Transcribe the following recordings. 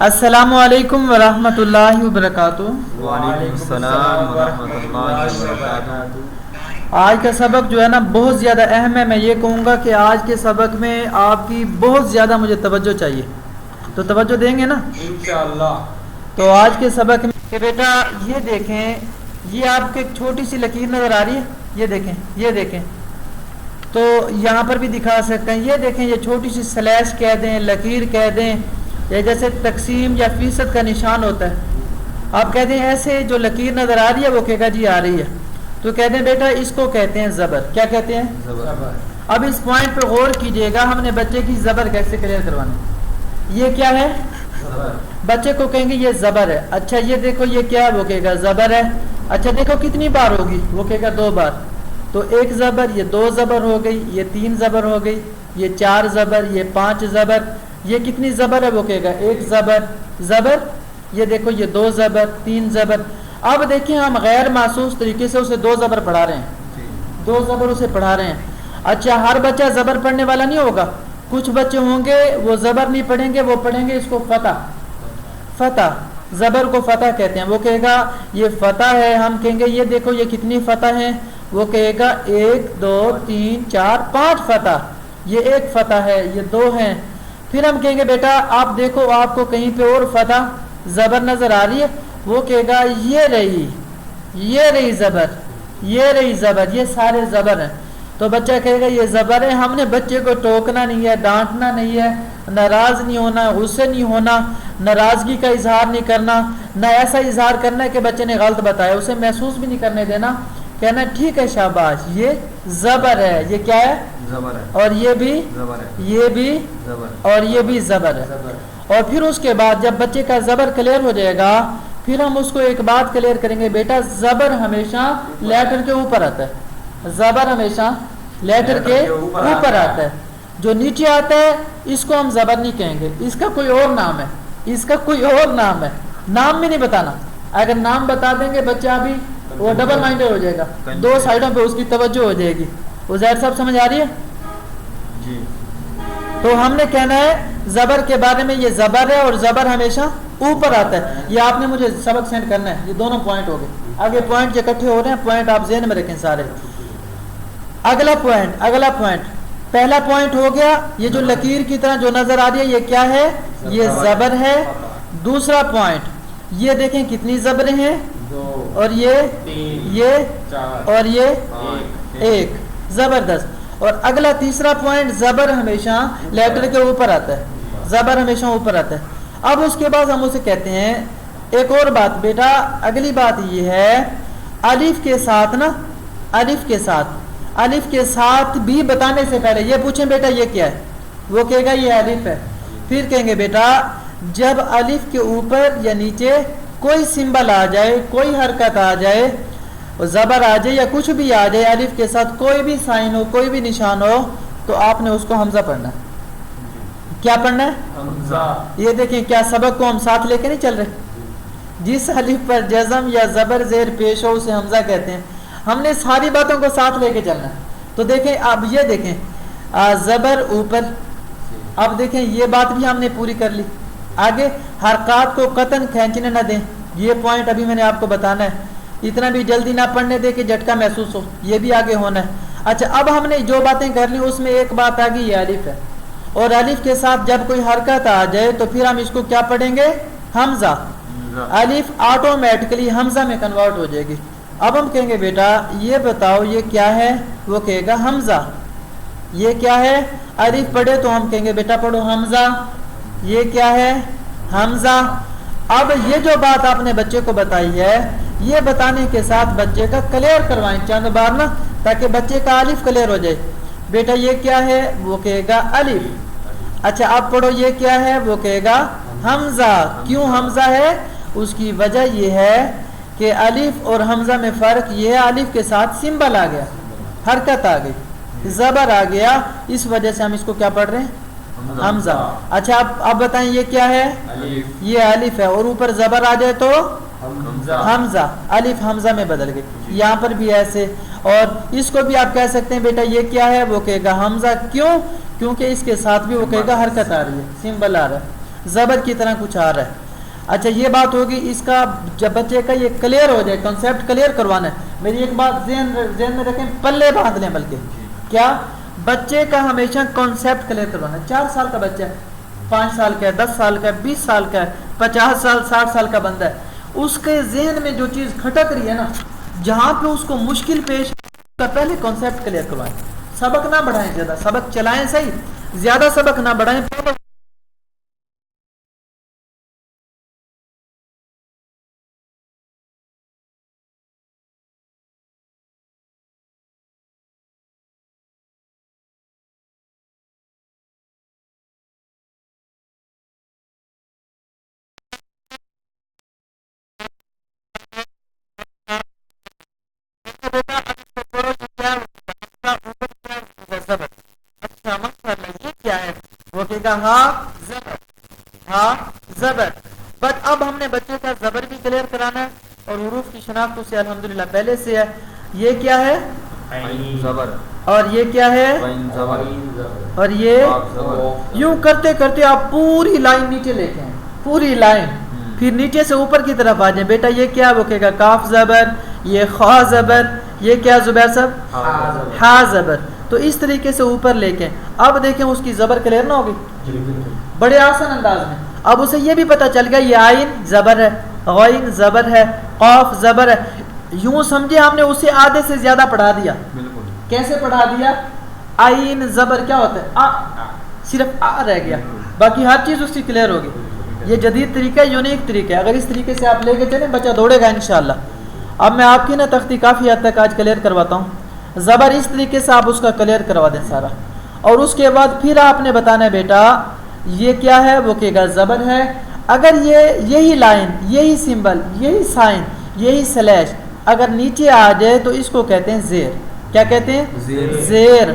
السلام علیکم ورحمۃ اللہ وبرکاتہ۔ وعلیکم السلام ورحمۃ اللہ وبرکاتہ۔ آج کا سبق جو ہے نا بہت زیادہ اہم ہے۔ میں یہ کہوں گا کہ آج کے سبق میں آپ کی بہت زیادہ مجھے توجہ چاہیے، تو توجہ دیں گے نا انشاءاللہ۔ تو آج کے سبق میں کہ بیٹا یہ دیکھیں، یہ آپ کو ایک چھوٹی سی لکیر نظر آ رہی ہے، یہ دیکھیں تو یہاں پر بھی دکھا سکتے ہیں۔ یہ دیکھیں، یہ چھوٹی سی سلیش کہہ دیں، لکیر کہہ دیں، یا جیسے تقسیم یا فیصد کا نشان ہوتا ہے، آپ کہہ دیں ایسے جو لکیر نظر آ رہی ہے وہ کہے گا جی آ رہی ہے، تو کہتے ہیں بیٹا اس کو کہتے ہیں زبر۔ کیا کہتے ہیں؟ زبر۔ اب اس پوائنٹ پہ غور کیجئے گا، ہم نے بچے کی زبر کیسے کلیئر کروانا۔ یہ کیا ہے؟ زبر۔ بچے کو کہیں گے یہ زبر ہے۔ اچھا یہ دیکھو یہ کیا ہے، وہ کہے گا زبر ہے۔ اچھا دیکھو کتنی بار ہوگی، وہ کہے گا 2 بار۔ تو 1 زبر، یہ 2 زبر ہو گئی، یہ 3 زبر ہو گئی، یہ 4 زبر، یہ 5 زبر، یہ کتنی زبر ہے، وہ کہے گا 1 زبر۔ یہ دیکھو یہ 2 زبر، 3 زبر۔ اب دیکھیں ہم غیر محسوس طریقے سے اسے 2 زبر پڑھا رہے ہیں، 2 زبر اسے پڑھا رہے ہیں۔ اچھا ہر بچہ زبر پڑھنے والا نہیں ہوگا، کچھ بچے ہوں گے وہ زبر نہیں پڑھیں گے، وہ پڑھیں گے اس کو فتح۔ زبر کو فتح کہتے ہیں۔ وہ کہے گا یہ فتح ہے، ہم کہیں گے یہ دیکھو یہ کتنی فتح ہیں، وہ کہے گا 1 2 3 4 5 فتح، یہ 1 فتح ہے، یہ 2 ہیں۔ پھر ہم کہیں گے بیٹا آپ دیکھو آپ کو کہیں پہ اور فتح زبر نظر آ رہی ہے، وہ کہے گا یہ رہی زبر، یہ سارے زبر ہیں۔ تو بچہ کہے گا یہ زبر ہے۔ ہم نے بچے کو ٹوکنا نہیں ہے، ڈانٹنا نہیں ہے، ناراض نہیں ہونا، غصے نہیں ہونا، ناراضگی کا اظہار نہیں کرنا، نہ ایسا اظہار کرنا ہے کہ بچے نے غلط بتایا، اسے محسوس بھی نہیں کرنے دینا، کہنا ٹھیک ہے شاباش یہ زبر ہے، یہ کیا ہے؟ زبر ہے۔ اور یہ بھی زبر ہے۔ یہ بھی زبر۔ اور یہ بھی زبر ہے۔ اور پھر اس کے بعد جب بچے کا زبر کلیئر ہو جائے گا، پھر ہم اس کو ایک بات کلیئر کریں گے، بیٹا زبر ہمیشہ لیٹر کے اوپر آتا ہے، زبر ہمیشہ لیٹر کے اوپر آتا ہے، جو نیچے آتا ہے اس کو ہم زبر نہیں کہیں گے، اس کا کوئی اور نام ہے، نام بھی نہیں بتانا۔ اگر نام بتا دیں گے بچہ بھی وہ ڈبل مائنڈڈ ہو جائے گا، 2 سائڈوں پہ اس کی توجہ ہو جائے گی۔ عزیر صاحب سمجھ آ رہی ہے؟ جی۔ تو ہم نے کہنا ہے زبر کے بارے میں، یہ زبر ہے اور زبر ہمیشہ اوپر آتا ہے۔ یہ آپ نے مجھے سبق سینڈ کرنا ہے، یہ دونوں پوائنٹ ہو گئے، آگے پوائنٹ اکٹھے ہو رہے ہیں، پوائنٹ آپ ذہن میں رکھیں سارے۔ اگلا پوائنٹ پہلا پوائنٹ ہو گیا، یہ جو لکیر کی طرح جو نظر آ رہی ہے یہ کیا ہے؟ یہ زبر ہے۔ دوسرا پوائنٹ یہ دیکھیں کتنی زبریں ہیں، 2 اور یہ 3 4 اور یہ 5 1، زبردست۔ اور اگلا تیسرا پوائنٹ زبر ہمیشہ لیٹر کے اوپر آتا ہے، زبر ہمیشہ اوپر آتا ہے۔ اب اس کے بعد ہم اسے کہتے ہیں ایک اور بات، بیٹا اگلی بات یہ ہے الف کے ساتھ نا، الف کے ساتھ بھی بتانے سے پہلے یہ پوچھیں بیٹا یہ کیا ہے، وہ کہے گا یہ الف ہے۔ پھر کہیں گے بیٹا جب الف کے اوپر یا نیچے کوئی سمبل آ جائے، کوئی حرکت آ جائے، زبر آ جائے یا کچھ بھی آ جائے، الف کے ساتھ کوئی بھی سائن ہو، کوئی بھی نشان ہو، تو آپ نے اس کو حمزہ پڑھنا ہے۔ کیا پڑھنا ہے؟ حمزہ۔ یہ دیکھیں کیا سبق کو ہم ساتھ لے کے نہیں چل رہے؟ جس الف پر جزم یا زبر زیر پیش ہو اسے حمزہ کہتے ہیں۔ ہم نے ساری باتوں کو ساتھ لے کے چلنا ہے۔ تو دیکھیں اب یہ دیکھیں زبر اوپر، اب دیکھیں یہ بات بھی ہم نے پوری کر لی۔ آگے حرکات کو قطعاً کھینچنے نہ دیں، یہ پوائنٹ ابھی میں نے آپ کو بتانا ہے۔ اتنا بھی جلدی نہ پڑھنے دے کہ جھٹکا محسوس ہو، یہ بھی آگے ہونا ہے۔ اچھا اب ہم نے جو باتیں کر لی اس میں ایک بات آ گئی، یہ الف ہے، اور الف کے ساتھ جب کوئی حرکت آ جائے تو پھر ہم اس کو کیا پڑھیں گے؟ حمزہ۔ الف آٹومیٹکلی حمزہ میں کنورٹ ہو جائے گی۔ اب ہم کہیں گے بیٹا یہ بتاؤ یہ کیا ہے، وہ کہے گا حمزہ۔ یہ کیا ہے؟ الف پڑھے تو ہم کہیں گے بیٹا پڑھو حمزہ۔ یہ کیا ہے؟ حمزہ۔ اب یہ جو بات آپ نے بچے کو بتائی ہے، یہ بتانے کے ساتھ بچے کا کلیئر کروائیں چند بار نا، تاکہ بچے کا الف کلیئر ہو جائے۔ بیٹا یہ کیا ہے؟ وہ کہے گا الف۔ اچھا اب پڑھو یہ کیا ہے، وہ کہے گا حمزہ۔ کیوں حمزہ ہے؟ اس کی وجہ یہ ہے کہ الف اور حمزہ میں فرق یہ ہے، الف کے ساتھ سمبل آ گیا، حرکت آ گئی، زبر آ گیا، اس وجہ سے ہم اس کو کیا پڑھ رہے ہیں؟ حمزہ۔ اچھا اب بتائیں یہ کیا ہے؟ یہ الف ہے، اور اوپر زبر آ جائے تو حمزہ، الف حمزہ میں بدل گئی۔ یہاں پر بھی ایسے، اور اس کو بھی آپ کہہ سکتے ہیں بیٹا یہ کیا ہے، وہ کہے گا حمزہ۔ کیوں؟ کیونکہ اس کے ساتھ بھی وہ کہے گا حرکت آ رہی ہے، سمبل آ رہا ہے۔ زبر کی طرح کچھ آ رہا ہے. اچھا یہ بات ہوگی. اس کا جب بچے کا یہ کلیئر ہو جائے, کنسیپٹ کلیئر کروانا ہے. میری ایک بات ذہن میں رکھیں, پلے باندھ لیں, بلکہ کیا بچے کا ہمیشہ کنسیپٹ کلیئر کروانا ہے. 4 سال کا بچہ ہے, 5 سال کا ہے, 10 سال کا ہے, 20 سال کا ہے, 50 سال 60 سال کا بندہ ہے, اس کے ذہن میں جو چیز کھٹک رہی ہے نا, جہاں پہ اس کو مشکل پیش کا پہلے کنسیپٹ کلیئر کروائیں. سبق نہ بڑھائیں, زیادہ سبق چلائیں صحیح, زیادہ سبق نہ بڑھائیں. زبر. بٹ اب ہم نے بچے کا زبر بھی کلیئر کرانا ہے اور حروف کی شناخت اسے الحمدللہ پہلے سے ہے. یہ کیا ہے؟ زبر. اور یہ کیا ہے؟ اور یہ یوں کرتے کرتے آپ پوری لائن نیچے لے کے ہیں, پوری لائن, پھر نیچے سے اوپر کی طرف آ جائیں. بیٹا یہ کیا وہ کہے گا؟ کاف زبر, یہ خا زبر, یہ کیا زبیر صاحب؟ ہا زبر. تو اس طریقے سے اوپر لے کے اب دیکھیں اس کی زبر کلیئر نہ ہوگی بڑے آسان انداز میں. اب اسے یہ بھی پتہ چل گیا یہ آئین زبر ہے, غین زبر ہے, قاف زبر ہے. یوں سمجھے ہم نے اسے آدھے سے زیادہ پڑھا دیا. کیسے پڑھا دیا؟ آئین زبر کیا ہوتا ہے؟ آ, صرف آ رہ گیا, باقی ہر چیز اس کی کلیئر ہوگی. یہ جدید طریقہ ہے, یونیک طریقہ ہے. اگر اس طریقے سے آپ لے کے چلیں بچہ دوڑے گا انشاءاللہ. اب میں آپ کی نا تختی کافی حد تک آج کلیئر کرواتا ہوں. زبر اس طریقے سے آپ اس کا کلیئر کروا دیں سارا, اور اس کے بعد پھر آپ نے بتانا ہے بیٹا یہ کیا ہے؟ وہ کہے گا زبر ہے. اگر یہی لائن, یہی سمبل, یہی سائن, یہی سلیش اگر نیچے آ جائے تو اس کو کہتے ہیں زیر. کیا کہتے ہیں؟ زیر.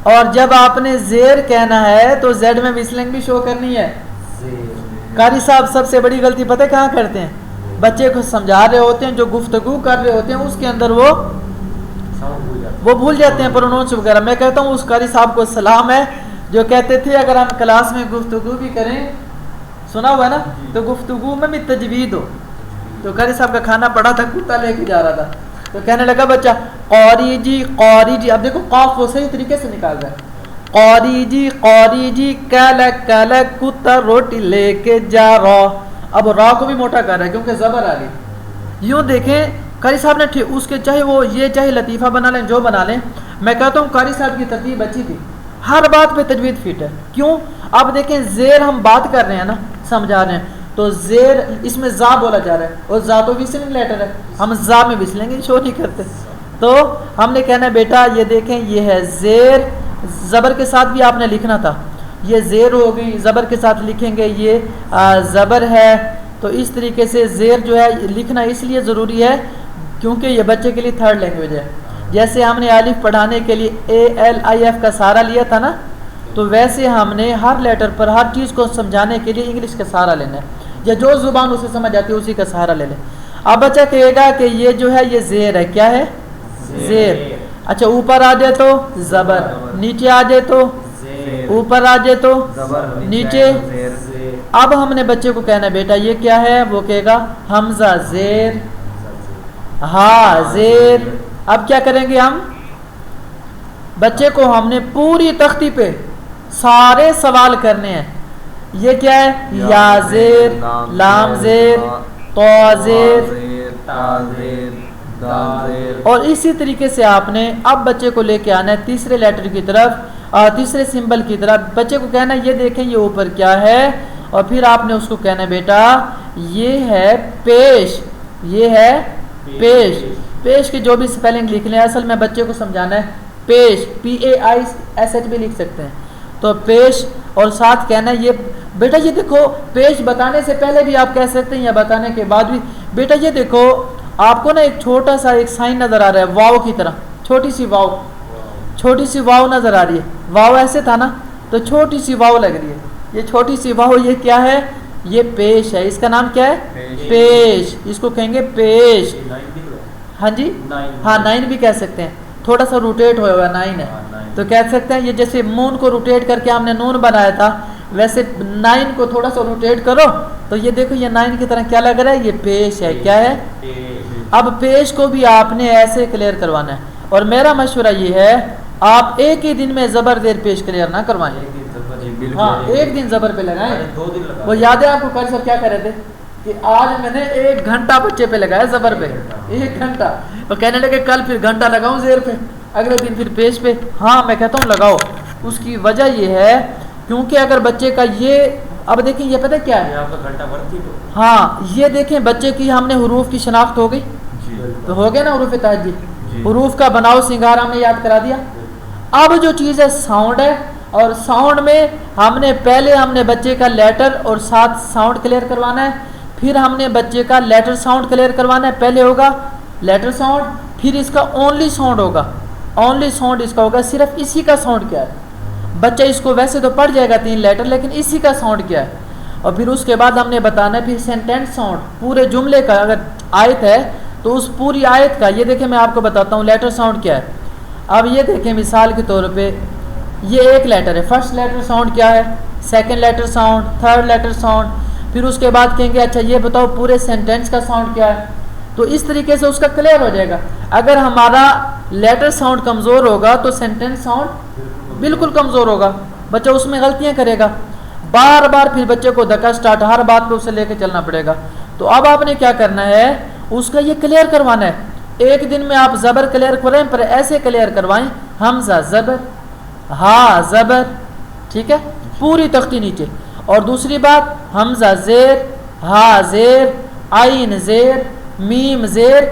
اور جب آپ نے زیر کہنا ہے تو زیڈ میں وسلنگ بھی شو کرنی ہے. قاری صاحب سب سے بڑی غلطی پتہ کہاں کرتے ہیں؟ بچے کو سمجھا رہے ہوتے ہیں, جو گفتگو کر رہے ہوتے ہیں اس کے اندر وہ بھول جاتے ہیں پرونونس وغیرہ. میں کہتا ہوں اس قاری صاحب کو سلام ہے جو کہتے تھے اگر ہم کلاس میں گفتگو بھی کریں, سنا ہوا ہے نا, تو گفتگو میں بھی تجوید ہو. تو قاری صاحب کا کھانا پڑا تھا, کتا لے کے جا رہا تھا, تو کہنے لگا بچہ قاری جی قاری جی. اب دیکھو قاف وہ صحیح طریقے سے نکال رہا ہے. قاری جی کلک کلک کتا روٹی لے کے جا رہا. اب را کو بھی موٹا کر رہا ہے کیونکہ زبر آ گئی. یوں دیکھیں قاری صاحب نے اس کے چاہے وہ یہ چاہے لطیفہ بنا لیں, جو بنا لیں, میں کہتا ہوں قاری صاحب کی ترتیب اچھی تھی, ہر بات پہ تجوید فٹ ہے. کیوں؟ اب دیکھیں زیر ہم بات کر رہے ہیں نا, سمجھا رہے ہیں, تو زیر اس میں زا بولا جا رہا ہے, اور زا تو وسلنگ لیٹر ہے, ہم زا میں وسلیں گے شو نہیں کرتے. تو ہم نے کہنا ہے بیٹا یہ دیکھیں یہ ہے زیر. زبر کے ساتھ بھی آپ نے لکھنا تھا, یہ زیر ہو گئی, زبر کے ساتھ لکھیں گے یہ زبر ہے. تو اس طریقے سے زیر جو ہے لکھنا اس لیے ضروری ہے کیونکہ یہ بچے کے لیے تھرڈ لینگویج ہے. جیسے ہم نے الف پڑھانے کے لیے ALIF کا سہارا لیا تھا نا, تو ویسے ہم نے ہر لیٹر پر ہر چیز کو سمجھانے کے لیے انگلش کا سہارا لینا ہے, یا جو زبان اسے سمجھ آتی ہے اسی کا سہارا لے لیں. اب بچہ کہے گا کہ یہ جو ہے یہ زیر ہے. کیا ہے؟ زیر. اچھا اوپر آ جائے تو زبر, نیچے آ جائے تو اوپر آ جائے تو نیچے. اب ہم نے بچے کو کہنا ہے بیٹا یہ کیا ہے؟ وہ کہے گا حمزہ زیر, ہاں زیر. اب کیا کریں گے ہم؟ بچے کو ہم نے پوری تختی پہ سارے سوال کرنے ہیں. یہ کیا ہے؟ یا زیر, لام زیر, تو زیر, اور اسی طریقے سے آپ نے اب بچے کو لے کے آنا ہے تیسرے لیٹر کی طرف, تیسرے سمبل کی طرف. بچے کو کہنا ہے یہ دیکھیں یہ اوپر کیا ہے, اور پھر آپ نے اس کو کہنا ہے بیٹا یہ ہے پیش, یہ ہے پیش. پیش کے جو بھی سپیلنگ لکھ لیں, اصل میں بچے کو سمجھانا ہے پیش, PAISH بھی لکھ سکتے ہیں. تو پیش, اور ساتھ کہنا ہے یہ بیٹا یہ دیکھو. پیش بتانے سے پہلے بھی آپ کہہ سکتے ہیں یا بتانے کے بعد بھی, بیٹا یہ دیکھو آپ کو نا ایک چھوٹا سا ایک سائن نظر آ رہا ہے واو کی طرح, چھوٹی سی واو, چھوٹی سی واو نظر آ رہی ہے. واو ایسے تھا نا, تو چھوٹی سی واو لگ رہی ہے. یہ چھوٹی سی واو یہ کیا ہے؟ یہ پیش ہے. اس کا نام کیا ہے؟ پیش. اس کو کہیں گے پیش. ہاں جی, ہاں 9 بھی کہہ سکتے ہیں, تھوڑا سا روٹیٹ ہوا ہوا 9 ہے, تو کہہ سکتے ہیں یہ جیسے مون کو روٹیٹ کر کے ہم نے نون بنایا تھا, ویسے 9 کو تھوڑا سا روٹیٹ کرو تو یہ دیکھو یہ 9 کی طرح کیا لگ رہا ہے, یہ پیش ہے. کیا ہے؟ اب پیش کو بھی آپ نے ایسے کلیئر کروانا ہے, اور میرا مشورہ یہ ہے آپ ایک ہی دن میں زبر زیر پیش کلیئر نہ کروائیں. ہاں ایک دن زبر پہ لگائیں. وہ یاد ہے آپ کو کل سب کیا کر رہے تھے کہ آج میں نے 1 گھنٹہ بچے پہ لگایا زبر پہ, 1 گھنٹہ. وہ کہنے لگے کل پھر گھنٹہ لگاؤں زیر پہ, اگلے دن پھر پیش پہ. ہاں میں کہتا ہوں لگاؤ. اس کی وجہ یہ ہے کیونکہ اگر بچے کا یہ, اب دیکھیں یہ پتہ کیا ہے, ہاں یہ دیکھیں بچے کی ہم نے حروف کی شناخت ہو گئی تو ہو گیا نا حروف تہجی, حروف کا بناؤ سنگار ہم نے یاد کرا دیا. اب جو چیز ہے ساؤنڈ ہے, اور ساؤنڈ میں ہم نے پہلے بچے کا لیٹر اور ساتھ ساؤنڈ کلیئر کروانا ہے, پھر ہم نے بچے کا لیٹر ساؤنڈ کلیئر کروانا ہے. پہلے ہوگا لیٹر ساؤنڈ, پھر اس کا اونلی ساؤنڈ ہوگا. اونلی ساؤنڈ اس کا ہوگا صرف اسی کا ساؤنڈ کیا ہے. بچہ اس کو ویسے تو پڑھ جائے گا 3 لیٹر, لیکن اسی کا ساؤنڈ کیا ہے. اور پھر اس کے بعد ہم نے بتانا ہے پھر سینٹینس ساؤنڈ, پورے جملے کا. اگر آیت ہے تو اس پوری آیت کا, یہ دیکھیں میں آپ کو بتاتا ہوں لیٹر ساؤنڈ کیا ہے. اب یہ دیکھیں مثال کے طور پہ یہ 1 لیٹر ہے, فرسٹ لیٹر ساؤنڈ کیا ہے, second letter sound, third letter sound. پھر اس کے بعد کہیں گے اچھا یہ بتاؤ پورے سینٹینس کا ساؤنڈ کیا ہے. تو اس طریقے سے اس کا کلیئر ہو جائے گا. اگر ہمارا لیٹر ساؤنڈ کمزور ہوگا تو سینٹینس ساؤنڈ بالکل کمزور ہوگا, بچہ اس میں غلطیاں کرے گا. بار بار پھر بچے کو دھکا سٹارٹ ہر بات پہ اسے لے کے چلنا پڑے گا. تو اب آپ نے کیا کرنا ہے, اس کا یہ کلیئر کروانا ہے. ایک دن میں آپ زبر کلیئر کریں, پر ایسے کلیئر کروائیں حمزہ زبر, ہا زبر, ٹھیک ہے, پوری تختی نیچے. اور دوسری بات حمزہ زیر, ہا زیر, عین زیر, میم زیر.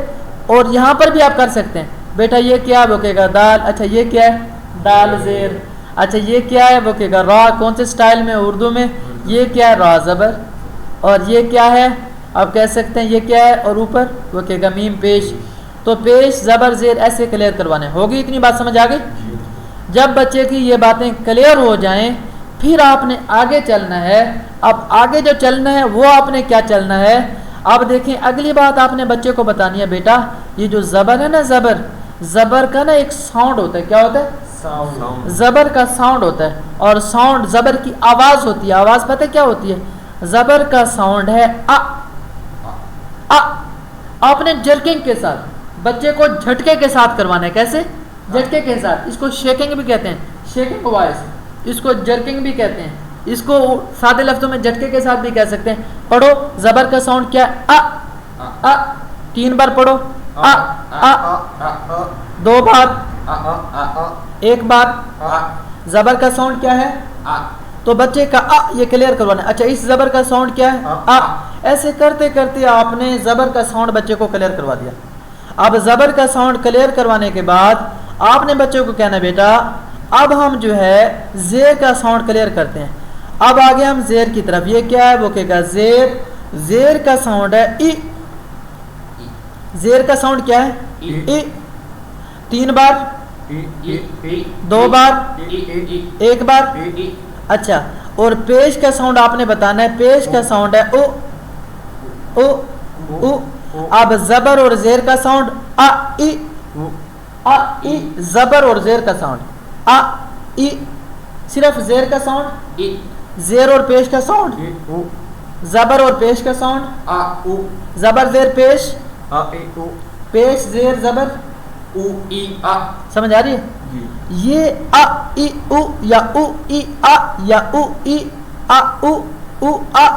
اور یہاں پر بھی آپ کر سکتے ہیں, بیٹا یہ کیا ہے, وہ کہے گا دال. اچھا یہ کیا ہے, دال زیر. اچھا یہ کیا ہے, وہ کہے گا را. کون سے سٹائل میں, اردو میں. یہ کیا ہے, را زبر. اور یہ کیا ہے, آپ کہہ سکتے ہیں یہ کیا ہے, اور اوپر وہ کہے گا میم پیش. تو پیش زبر زیر ایسے کلیئر کروانے. ہوگی اتنی بات سمجھ آ گئی. جب بچے کی یہ باتیں کلیئر ہو جائیں پھر آپ نے آگے چلنا ہے. اب آگے جو چلنا ہے وہ آپ نے کیا چلنا ہے, اب دیکھیں اگلی بات آپ نے بچے کو بتانی ہے, بیٹا یہ جو زبر ہے نا, زبر کا نا ایک ساؤنڈ ہوتا ہے. کیا ہوتا ہے, زبر کا ساؤنڈ ہوتا ہے. اور ساؤنڈ زبر کی آواز ہوتی ہے. آواز پتہ کیا ہوتی ہے, زبر کا ساؤنڈ ہے ا. آپ نے جرکنگ کے ساتھ بچے کو جھٹکے کے ساتھ کروانا ہے. کیسے, جھٹکے کے ساتھ. اس کو شیکنگ بھی کہتے ہیں, شیکنگ وائس. اس کو جرکنگ بھی کہتے ہیں. اس کو سادے لفظوں میں جھٹکے کے ساتھ بھی کہہ سکتے ہیں. پڑھو زبر کا ساؤنڈ کیا ہے, ا. 3 بار پڑھو, ا. 2 بار, 1 بار. زبر کا ساؤنڈ کیا ہے, تو بچے کا یہ کلیئر کروانا ہے. اچھا اس زبر کا ساؤنڈ کیا ہے, ایسے کرتے کرتے آپ نے زبر کا ساؤنڈ بچے کو کلیئر کروا دیا. اب زبر کا ساؤنڈ کلیئر کروانے کے بعد آپ نے بچے کو کہنا بیٹا اب ہم جو ہے زیر کا ساؤنڈ کلیئر کرتے ہیں. اب آگے ہم زیر کی طرف. یہ کیا ہے, وہ کہے گا زیر. زیر کا ساؤنڈ ہے ای. زیر کا ساؤنڈ کیا ہے, ای. 3 بار, 2 بار, 1 بار. اچھا اور پیش کا ساؤنڈ آپ نے بتانا ہے. پیش کا ساؤنڈ ہے او. او او. اب زبر اور زیر کا ساؤنڈ ا ای. ا ای. زبر اور زیر کا ساؤنڈ ا ای. صرف زیر کا ساؤنڈ ای. زیر اور پیش کا ساؤنڈ زبر اور پیش کا ساؤنڈ ا او. زبر زیر پیش ا ای او. پیش زیر زبر او ای ا. سمجھ آ رہی ہے. یہ ا ای او یا او ای ا یا او ای ا او او ا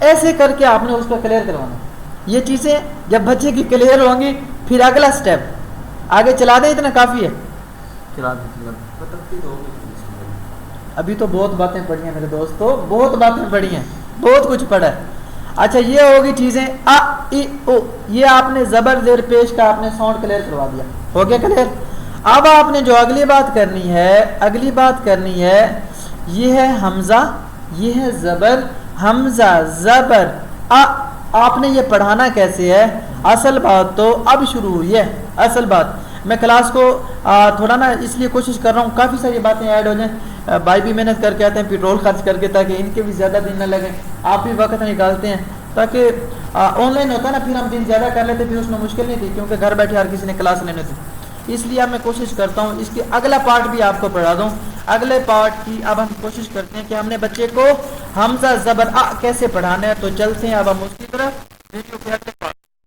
ایسے کر کے آپ نے اس کو کلیئر کروانا. یہ چیزیں جب بچے کی کلیئر ہوں گی پھر اگلا سٹیپ آگے چلا دیں. اتنا کافی ہے, چلا دیں. ابھی تو بہت باتیں پڑھی ہیں میرے دوستو, بہت باتیں پڑھی ہیں, بہت کچھ پڑھا ہے. اچھا یہ ہوگی چیزیں ا ای او. یہ آپ نے زبر زیر پیش کا آپ نے ساؤنڈ کلیئر کروا دیا. ہو گیا کلیئر. اب آپ نے جو اگلی بات کرنی ہے یہ ہے حمزہ, یہ ہے زبر. حمزہ زبر ا. آپ نے یہ پڑھانا کیسے ہے, اصل بات تو اب شروع ہوئی ہے. اصل بات میں کلاس کو تھوڑا نا اس لیے کوشش کر رہا ہوں کافی ساری باتیں ایڈ ہو جائیں. بھائی بھی محنت کر کے آتے ہیں پیٹرول خرچ کر کے, تاکہ ان کے بھی زیادہ دن نہ لگیں. آپ بھی وقت نکالتے ہیں تاکہ آن لائن ہوتا ہے نا, پھر ہم دن زیادہ کر لیتے, پھر اس میں مشکل نہیں تھی کیونکہ گھر بیٹھے ہر کسی نے کلاس لینے تھی. اس لیے اب میں کوشش کرتا ہوں اس کے اگلا پارٹ بھی آپ کو پڑھا دوں. اگلے پارٹ کی اب ہم کوشش کرتے ہیں کہ ہم نے بچے کو حمزہ زبر آ کیسے پڑھانا ہے. تو چلتے ہیں اب ہم اس کی طرف. ویڈیو